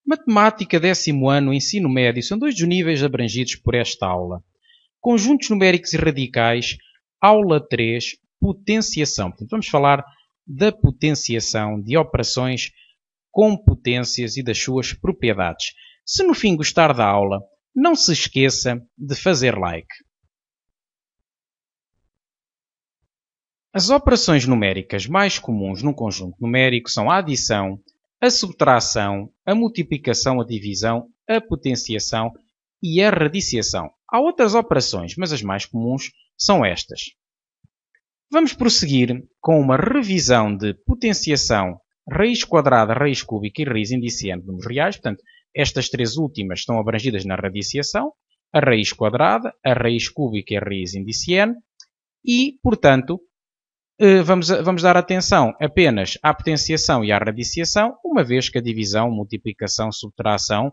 Matemática, 10º ano, ensino médio, são dois dos níveis abrangidos por esta aula. Conjuntos numéricos e radicais, aula 3, potenciação. Portanto, vamos falar da potenciação de operações com potências e das suas propriedades. Se no fim gostar da aula, não se esqueça de fazer like. As operações numéricas mais comuns num conjunto numérico são a adição, a subtração, a multiplicação, a divisão, a potenciação e a radiciação. Há outras operações, mas as mais comuns são estas. Vamos prosseguir com uma revisão de potenciação, raiz quadrada, raiz cúbica e raiz indiciente de números reais. Portanto, estas três últimas estão abrangidas na radiciação, a raiz quadrada, a raiz cúbica e a raiz indiciente. E, portanto, vamos dar atenção apenas à potenciação e à radiciação, uma vez que a divisão, multiplicação, subtração,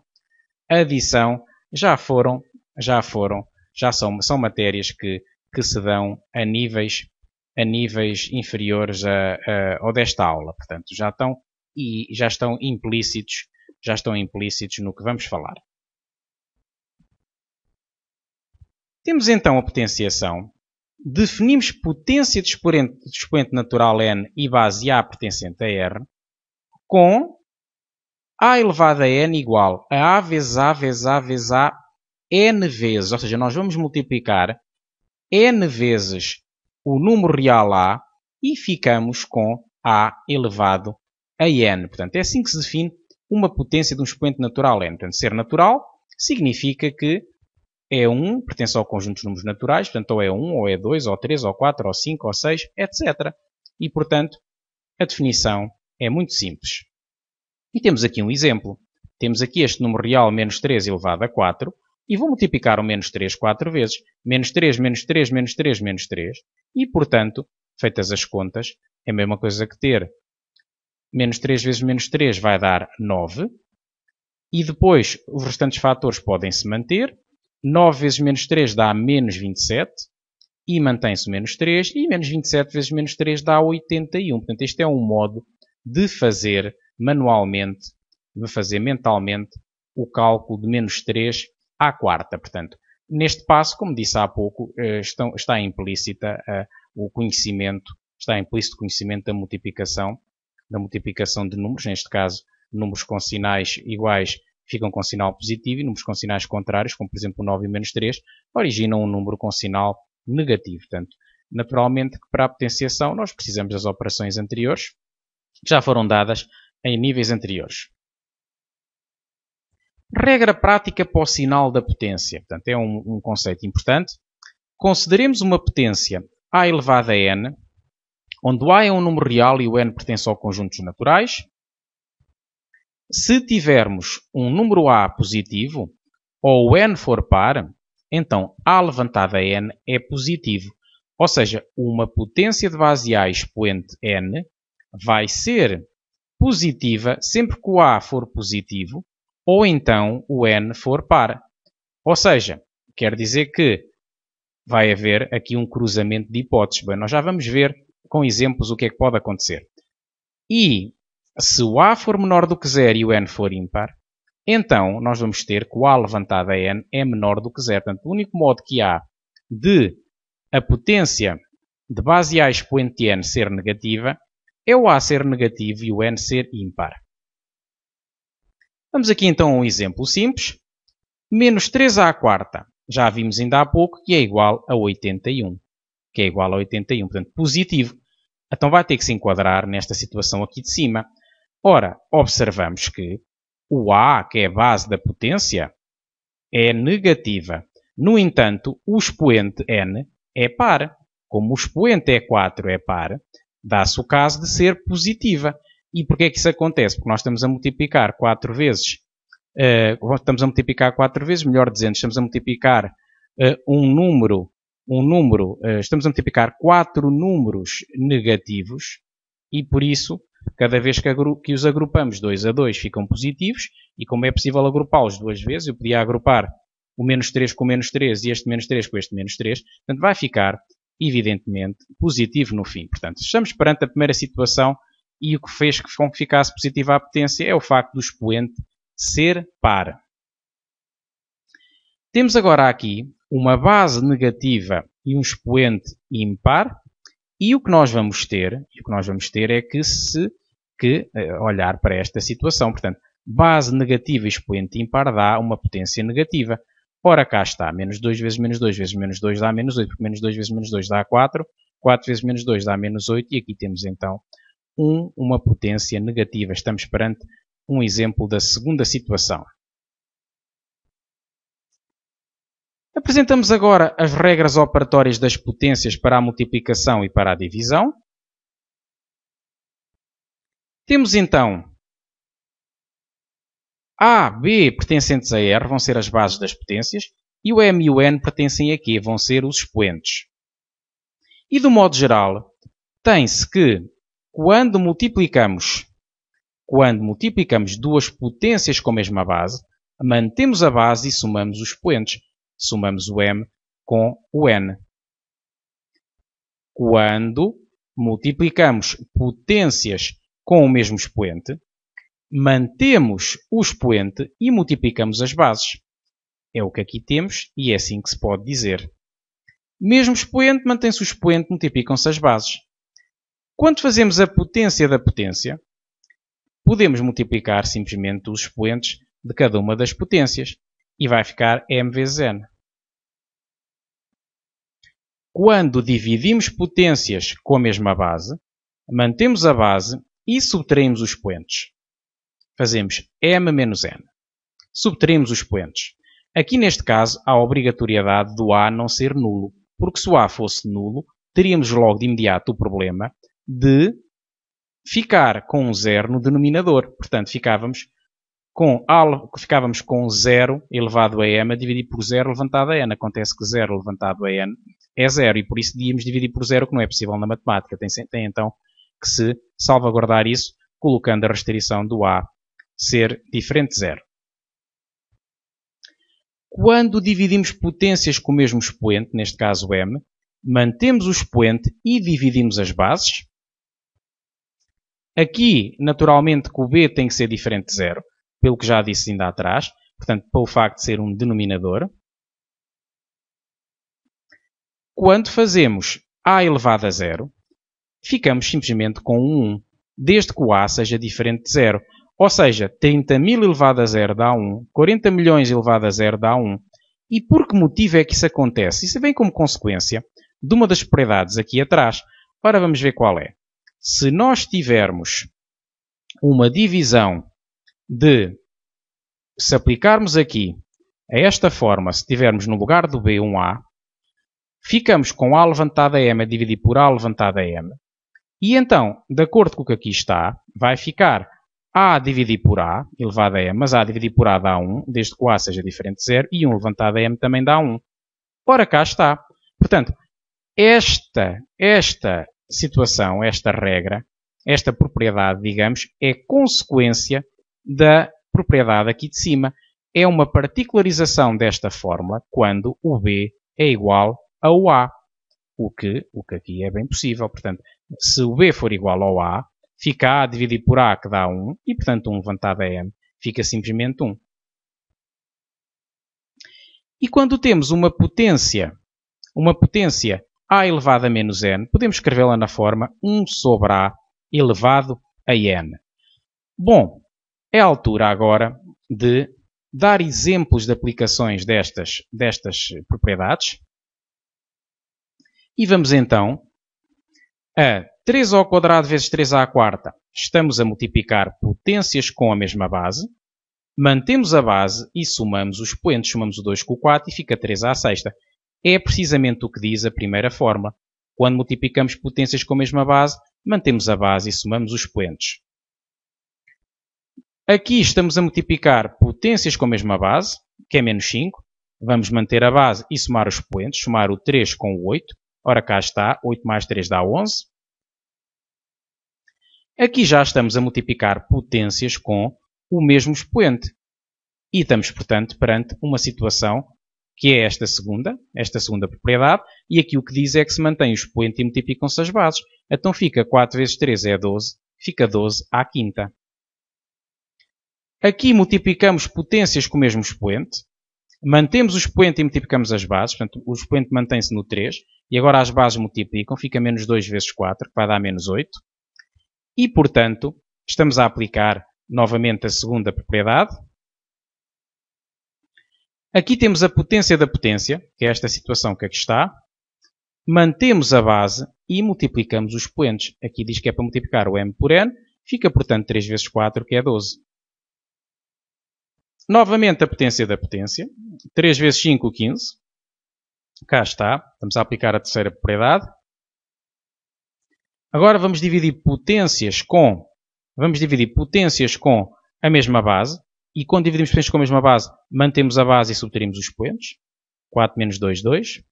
adição são matérias que se dão a níveis inferiores ao desta aula. Portanto, já estão implícitos no que vamos falar. Temos então a potenciação. Definimos potência de expoente natural n e base A pertencente a R com A elevado a n igual a vezes A vezes A vezes A n vezes. Ou seja, nós vamos multiplicar n vezes o número real A e ficamos com A elevado a n. Portanto, é assim que se define uma potência de um expoente natural n. Portanto, ser natural significa que é 1, pertence ao conjunto de números naturais, portanto, ou é 1, ou é 2, ou 3, ou 4, ou 5, ou 6, etc. E, portanto, a definição é muito simples. E temos aqui um exemplo. Temos aqui este número real, menos 3 elevado a 4, e vou multiplicar o menos 3 4 vezes. Menos 3, menos 3, menos 3, menos 3. E, portanto, feitas as contas, é a mesma coisa que ter menos 3 vezes menos 3 vai dar 9. E depois, os restantes fatores podem se manter. 9 vezes menos 3 dá menos 27 e mantém-se o menos 3 e menos 27 vezes menos 3 dá 81. Portanto, este é um modo de fazer manualmente, de fazer mentalmente o cálculo de menos 3 à quarta. Portanto, neste passo, como disse há pouco, está implícito o conhecimento da multiplicação de números, neste caso, números com sinais iguais ficam com sinal positivo e números com sinais contrários, como por exemplo o 9 e o menos 3, originam um número com sinal negativo. Portanto, naturalmente, para a potenciação nós precisamos das operações anteriores, que já foram dadas em níveis anteriores. Regra prática para o sinal da potência. Portanto, é um conceito importante. Consideremos uma potência A elevado a n, onde o A é um número real e o n pertence ao conjunto dos naturais. Se tivermos um número A positivo, ou o n for par, então A levantado a n é positivo. Ou seja, uma potência de base A expoente n vai ser positiva sempre que o A for positivo, ou então o n for par. Ou seja, quer dizer que vai haver aqui um cruzamento de hipóteses. Bem, nós já vamos ver com exemplos o que é que pode acontecer. E se o A for menor do que 0 e o n for ímpar, então nós vamos ter que o A levantado a n é menor do que 0. Portanto, o único modo que há de a potência de base A expoente n ser negativa é o A ser negativo e o n ser ímpar. Vamos aqui então a um exemplo simples. Menos 3a à quarta, já vimos ainda há pouco, que é igual a 81. Portanto, positivo. Então vai ter que se enquadrar nesta situação aqui de cima. Ora, observamos que o A, que é a base da potência, é negativa. No entanto, o expoente n é par. Como o expoente é 4 é par, dá-se o caso de ser positiva. E porquê é que isso acontece? Porque nós estamos a multiplicar 4 vezes, melhor dizendo, estamos a multiplicar estamos a multiplicar 4 números negativos e por isso, cada vez que os agrupamos 2 a 2 ficam positivos e como é possível agrupá-los duas vezes, eu podia agrupar o menos 3 com o menos 3 e este menos 3 com este menos 3, portanto vai ficar, evidentemente, positivo no fim. Portanto, estamos perante a primeira situação e o que fez com que ficasse positiva a potência é o facto do expoente ser par. Temos agora aqui uma base negativa e um expoente impar, e o que nós vamos ter é que olhar para esta situação. Portanto, base negativa e expoente impar dá uma potência negativa. Ora, cá está, menos 2 vezes menos 2 vezes menos 2 dá menos 8, porque menos 2 vezes menos 2 dá 4, 4 vezes menos 2 dá menos 8, e aqui temos então uma potência negativa. Estamos perante um exemplo da segunda situação. Apresentamos agora as regras operatórias das potências para a multiplicação e para a divisão. Temos então A, B pertencentes a R vão ser as bases das potências e o M e o N pertencem a Q, vão ser os expoentes. E do modo geral, tem-se que quando multiplicamos duas potências com a mesma base, mantemos a base e somamos os expoentes. Somamos o M com o N. Quando multiplicamos potências com o mesmo expoente, mantemos o expoente e multiplicamos as bases. É o que aqui temos e é assim que se pode dizer. Mesmo expoente, mantém-se o expoente, multiplicam-se as bases. Quando fazemos a potência da potência, podemos multiplicar simplesmente os expoentes de cada uma das potências e vai ficar M vezes N. Quando dividimos potências com a mesma base, mantemos a base e subtraímos os expoentes. Fazemos M menos N. Subtraímos os expoentes. Aqui neste caso há a obrigatoriedade do A não ser nulo, porque se o A fosse nulo, teríamos logo de imediato o problema de ficar com um zero no denominador. Portanto, ficávamos com 0 elevado a m a dividir por 0 levantado a n. Acontece que 0 levantado a n é 0 e por isso devíamos dividir por 0, que não é possível na matemática. Tem então que se salvaguardar isso colocando a restrição do A ser diferente de 0. Quando dividimos potências com o mesmo expoente, neste caso m, mantemos o expoente e dividimos as bases. Aqui, naturalmente, que o b tem que ser diferente de 0, pelo que já disse ainda atrás, portanto, pelo facto de ser um denominador. Quando fazemos a elevado a 0, ficamos simplesmente com um 1, desde que o a seja diferente de 0. Ou seja, 30.000 elevado a 0 dá 1, 40 milhões elevado a 0 dá 1. E por que motivo é que isso acontece? Isso vem como consequência de uma das propriedades aqui atrás. Ora, vamos ver qual é. Se nós tivermos uma divisão se aplicarmos aqui a esta forma, se tivermos no lugar do B um A, ficamos com A levantado a M a dividir por A levantado a M. E então, de acordo com o que aqui está, vai ficar A dividir por A elevado a M, mas A dividir por A dá 1, desde que o A seja diferente de 0, e 1 levantado a M também dá 1. Ora, cá está. Portanto, esta situação, esta regra, esta propriedade, digamos, é consequência da propriedade aqui de cima. É uma particularização desta fórmula quando o B é igual ao A. O que aqui é bem possível. Portanto, se o B for igual ao A, fica A dividido por A que dá 1 e, portanto, 1 levantado a M fica simplesmente 1. E quando temos uma potência A elevado a menos N, podemos escrevê-la na forma 1 sobre A elevado a N. Bom, é a altura agora de dar exemplos de aplicações destas propriedades. E vamos então a 3 ao quadrado vezes 3 à quarta. Estamos a multiplicar potências com a mesma base. Mantemos a base e somamos os expoentes. Somamos o 2 com o 4 e fica 3 à sexta. É precisamente o que diz a primeira fórmula. Quando multiplicamos potências com a mesma base, mantemos a base e somamos os expoentes. Aqui estamos a multiplicar potências com a mesma base, que é menos 5. Vamos manter a base e somar os expoentes. Somar o 3 com o 8. Ora, cá está. 8 mais 3 dá 11. Aqui já estamos a multiplicar potências com o mesmo expoente. E estamos, portanto, perante uma situação que é esta segunda propriedade. E aqui o que diz é que se mantém o expoente e multiplicam-se as bases. Então fica 4 vezes 3 é 12. Fica 12 à quinta. Aqui multiplicamos potências com o mesmo expoente. Mantemos o expoente e multiplicamos as bases. Portanto, o expoente mantém-se no 3. E agora as bases multiplicam. Fica menos 2 vezes 4, que vai dar menos 8. E, portanto, estamos a aplicar novamente a segunda propriedade. Aqui temos a potência da potência, que é esta situação que aqui está. Mantemos a base e multiplicamos os expoentes. Aqui diz que é para multiplicar o m por n. Fica, portanto, 3 vezes 4, que é 12. Novamente a potência da potência. 3 vezes 5, 15. Cá está. Estamos a aplicar a terceira propriedade. Agora vamos dividir potências com a mesma base. E quando dividimos potências com a mesma base, mantemos a base e subtraímos os expoentes. 4 menos 2, 2.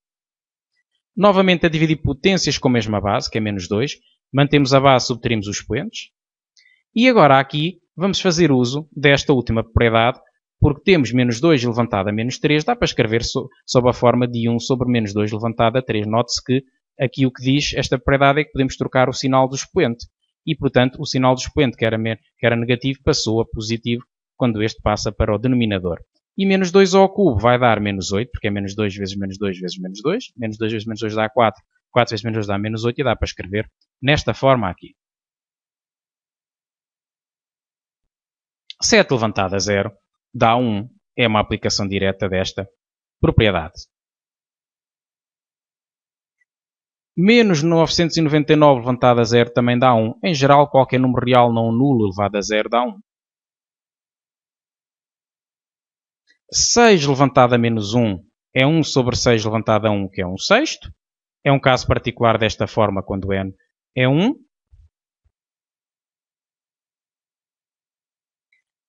Novamente a dividir potências com a mesma base, que é menos 2. Mantemos a base e subtraímos os expoentes. E agora aqui vamos fazer uso desta última propriedade, porque temos menos 2 elevantado a menos 3. Dá para escrever sob a forma de 1 sobre menos 2 elevantado a 3. Note-se que aqui o que diz esta propriedade é que podemos trocar o sinal do expoente. E, portanto, o sinal do expoente, que era negativo, passou a positivo quando este passa para o denominador. E menos 2 ao cubo vai dar menos 8, porque é menos 2 vezes menos 2 vezes menos 2. Menos 2 vezes menos 2 dá 4. 4 vezes menos 2 dá menos 8 e dá para escrever nesta forma aqui. 7 levantado a 0 dá 1. É uma aplicação direta desta propriedade. Menos 999 levantado a 0 também dá 1. Em geral, qualquer número real não nulo elevado a 0 dá 1. 6 levantado a menos 1 é 1 sobre 6 levantado a 1, que é 1 sexto. É um caso particular desta forma quando n é 1.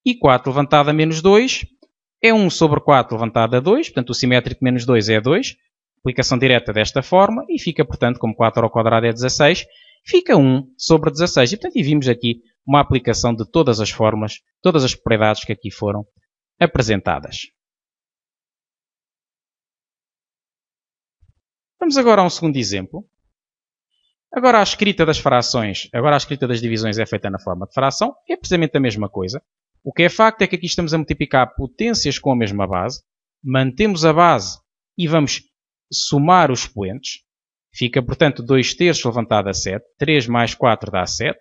E 4 levantado a menos 2 é 1 sobre 4 levantado a 2. Portanto, o simétrico de menos 2 é 2. Aplicação direta desta forma. E fica, portanto, como 4 ao quadrado é 16, fica 1 sobre 16. E, portanto, vimos aqui uma aplicação de todas as formas, todas as propriedades que aqui foram apresentadas. Vamos agora a um segundo exemplo. Agora a escrita das frações, agora a escrita das divisões é feita na forma de fração. É precisamente a mesma coisa. O que é facto é que aqui estamos a multiplicar potências com a mesma base. Mantemos a base e vamos somar os expoentes. Fica, portanto, 2 terços levantado a 7. 3 mais 4 dá 7.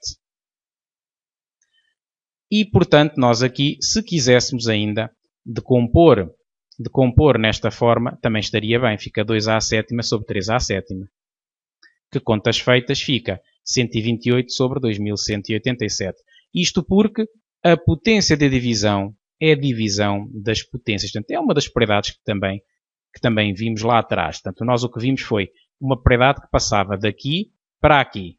E, portanto, nós aqui, se quiséssemos ainda decompor nesta forma, também estaria bem. Fica 2à7 sobre 3à7. Que contas feitas fica 128 sobre 2187. Isto porque a potência da divisão é a divisão das potências. Portanto, é uma das propriedades que também vimos lá atrás. Portanto, nós o que vimos foi uma propriedade que passava daqui para aqui.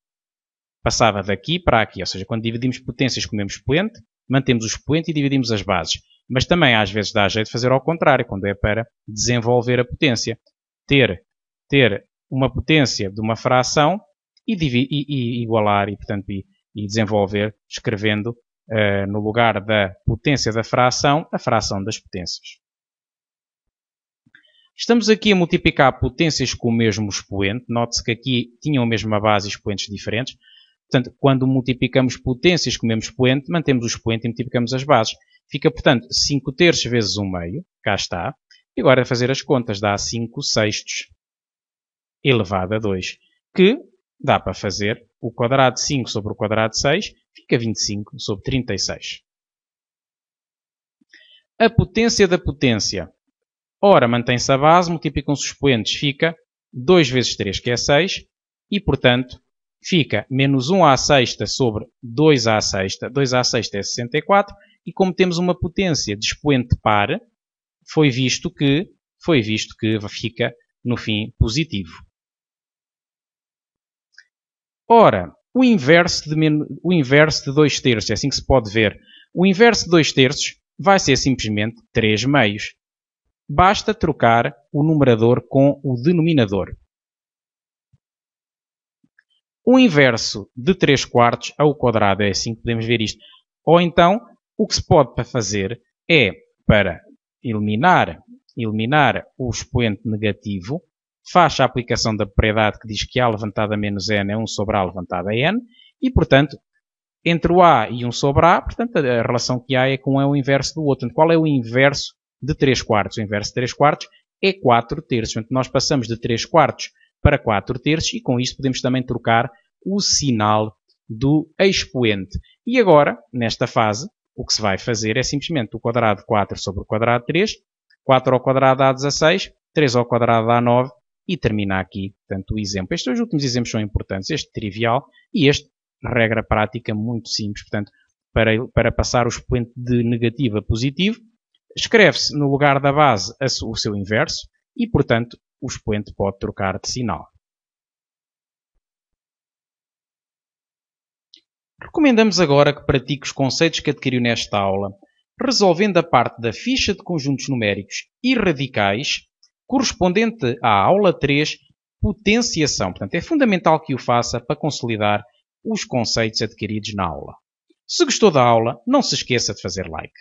Passava daqui para aqui. Ou seja, quando dividimos potências com o mesmo expoente, mantemos o expoente e dividimos as bases. Mas também às vezes dá jeito de fazer ao contrário, quando é para desenvolver a potência. Ter uma potência de uma fração e igualar e desenvolver escrevendo no lugar da potência da fração, a fração das potências. Estamos aqui a multiplicar potências com o mesmo expoente. Note-se que aqui tinham a mesma base e expoentes diferentes. Portanto, quando multiplicamos potências com o mesmo expoente, mantemos o expoente e multiplicamos as bases. Fica, portanto, 5 terços vezes 1 meio. Cá está. E agora a fazer as contas dá 5 sextos elevado a 2. Que dá para fazer o quadrado de 5 sobre o quadrado de 6. Fica 25 sobre 36. A potência da potência. Ora, mantém-se a base, multiplicam-se os expoentes, fica 2 vezes 3, que é 6. E, portanto, fica menos 1 à sexta sobre 2 à sexta. 2 à sexta é 64. E como temos uma potência de expoente par, foi visto que fica, no fim, positivo. Ora, o inverso de 2 terços, é assim que se pode ver. O inverso de 2 terços vai ser simplesmente 3 meios. Basta trocar o numerador com o denominador. O inverso de 3 quartos ao quadrado, é assim que podemos ver isto. Ou então, o que se pode fazer é, para eliminar o expoente negativo, faz a aplicação da propriedade que diz que A levantado a menos n é 1 sobre A levantado a n, e, portanto, entre o A e 1 sobre A, portanto, a relação que há é que um é o inverso do outro. Qual é o inverso de 3 quartos? O inverso de 3 quartos é 4 terços. Portanto, nós passamos de 3 quartos para 4 terços e com isto podemos também trocar o sinal do expoente. E agora, nesta fase, o que se vai fazer é simplesmente o quadrado de 4 sobre o quadrado de 3, 4 ao quadrado dá 16, 3 ao quadrado dá 9 e termina aqui, portanto, o exemplo. Estes dois últimos exemplos são importantes, este trivial e este, regra prática, muito simples. Portanto, para passar o expoente de negativo a positivo, escreve-se no lugar da base o seu inverso e, portanto, o expoente pode trocar de sinal. Recomendamos agora que pratique os conceitos que adquiriu nesta aula, resolvendo a parte da ficha de conjuntos numéricos e radicais correspondente à aula 3, potenciação. Portanto, é fundamental que o faça para consolidar os conceitos adquiridos na aula. Se gostou da aula, não se esqueça de fazer like.